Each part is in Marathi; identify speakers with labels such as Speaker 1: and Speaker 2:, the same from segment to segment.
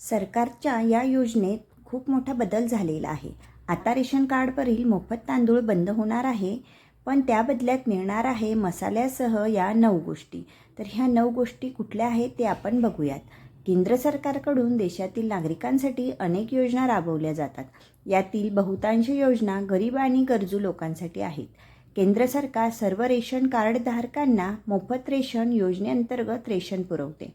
Speaker 1: सरकारच्या या योजनेत खूप मोठा बदल झालेला आहे. आता रेशन कार्डवरील मोफत तांदूळ बंद होणार आहे, पण त्या बदल्यात मिळणार आहे मसाल्यासह या 9 गोष्टी. तर ह्या 9 गोष्टी कुठल्या आहेत ते आपण बघूयात. केंद्र सरकारकडून देशातील नागरिकांसाठी अनेक योजना राबवल्या जातात. यातील बहुतांश योजना गरीब आणि गरजू लोकांसाठी आहेत. केंद्र सरकार सर्व रेशन कार्डधारकांना मोफत रेशन योजनेअंतर्गत रेशन पुरवते.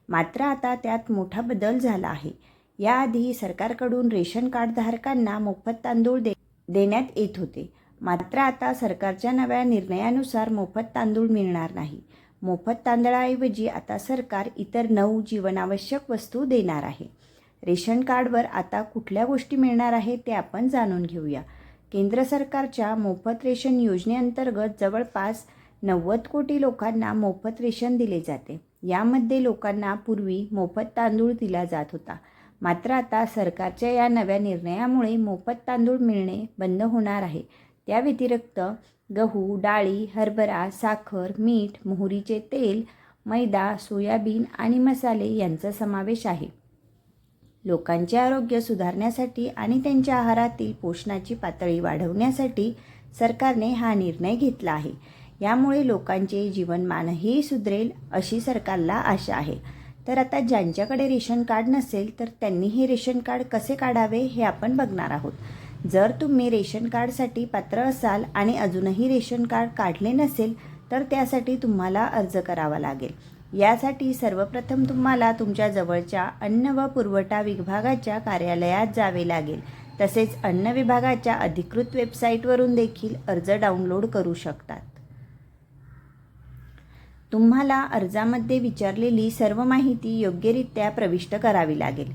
Speaker 1: मात्र आता त्यात मोठा बदल झाला आहे. याआधी सरकारकडून रेशन कार्डधारकांना मोफत तांदूळ देण्यात येत होते. मात्र आता सरकारच्या नव्या निर्णयानुसार मोफत तांदूळ मिळणार नाही. मोफत तांदळाऐवजी आता सरकार इतर 9 जीवनावश्यक वस्तू देणार आहे. रेशन कार्डवर आता कुठल्या गोष्टी मिळणार आहेत ते आपण जाणून घेऊया. केंद्र सरकारच्या मोफत रेशन योजनेअंतर्गत जवळपास 90 कोटी लोकांना मोफत रेशन दिले जाते. यामध्ये लोकांना पूर्वी मोफत तांदूळ दिला जात होता. मात्र आता सरकारच्या या नव्या निर्णयामुळे मोफत तांदूळ मिळणे बंद होणार आहे. त्या व्यतिरिक्त गहू, डाळी, हरभरा, साखर, मीठ, मोहरीचे तेल, मैदा, सोयाबीन आणि मसाले यांचा समावेश आहे. लोकांचे आरोग्य सुधारण्यासाठी आणि त्यांच्या आहारातील पोषणाची पातळी वाढवण्यासाठी सरकारने हा निर्णय घेतला आहे. यामुळे लोकांचे जीवनमानही सुधरेल अशी सरकारला आशा आहे. तर आता ज्यांच्याकडे रेशन कार्ड नसेल तर त्यांनी हे रेशन कार्ड कसे काढावे हे आपण बघणार आहोत. जर तुम्ही रेशन कार्डसाठी पात्र असाल आणि अजूनही रेशन कार्ड काढले नसेल तर त्यासाठी तुम्हाला अर्ज करावा लागेल. यासाठी सर्वप्रथम तुम्हाला तुमच्या जवळच्या अन्न व पुरवठा विभागाच्या कार्यालयात जावे लागेल. तसेच अन्न विभागाच्या अधिकृत वेबसाईटवरून देखील अर्ज डाउनलोड करू शकतात. तुम्हाला अर्जामध्ये विचारलेली सर्व माहिती योग्यरित्या प्रविष्ट करावी लागेल.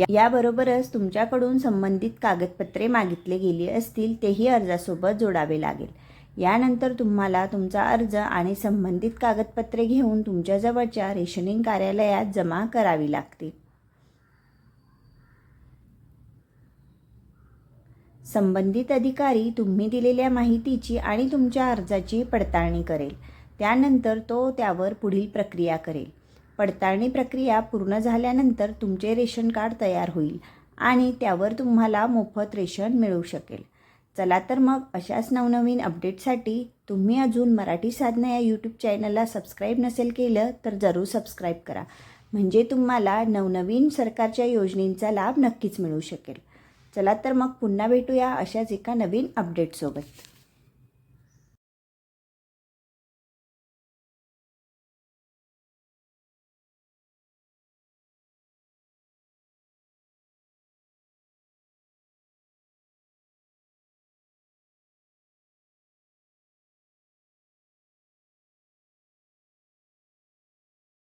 Speaker 1: याबरोबरच तुमच्याकडून संबंधित कागदपत्रे मागितले गेली असतील तेही अर्जासोबत जोडावे लागेल. यानंतर तुम्हाला तुमचा अर्ज आणि संबंधित कागदपत्रे घेऊन तुमच्या जवळच्या रेशनिंग कार्यालयात जमा करावी लागतील. संबंधित अधिकारी तुम्ही दिलेल्या माहितीची आणि तुमच्या अर्जाची पडताळणी करेल. त्यानंतर तो त्यावर पुढील प्रक्रिया करेल. पडताळणी प्रक्रिया पूर्ण झाल्यानंतर तुमचे रेशन कार्ड तयार होईल आणि त्यावर तुम्हाला मोफत रेशन मिळू शकेल. चला तर मग अशाच नवनवीन अपडेटसाठी तुम्ही अजून मराठी साधना या यूट्यूब चॅनलला सबस्क्राईब नसेल केलं तर जरूर सबस्क्राईब करा. म्हणजे तुम्हाला नवनवीन सरकारच्या योजनेचा लाभ नक्कीच मिळू शकेल. चला तर मग पुन्हा भेटूया अशाच एका नवीन अपडेटसोबत.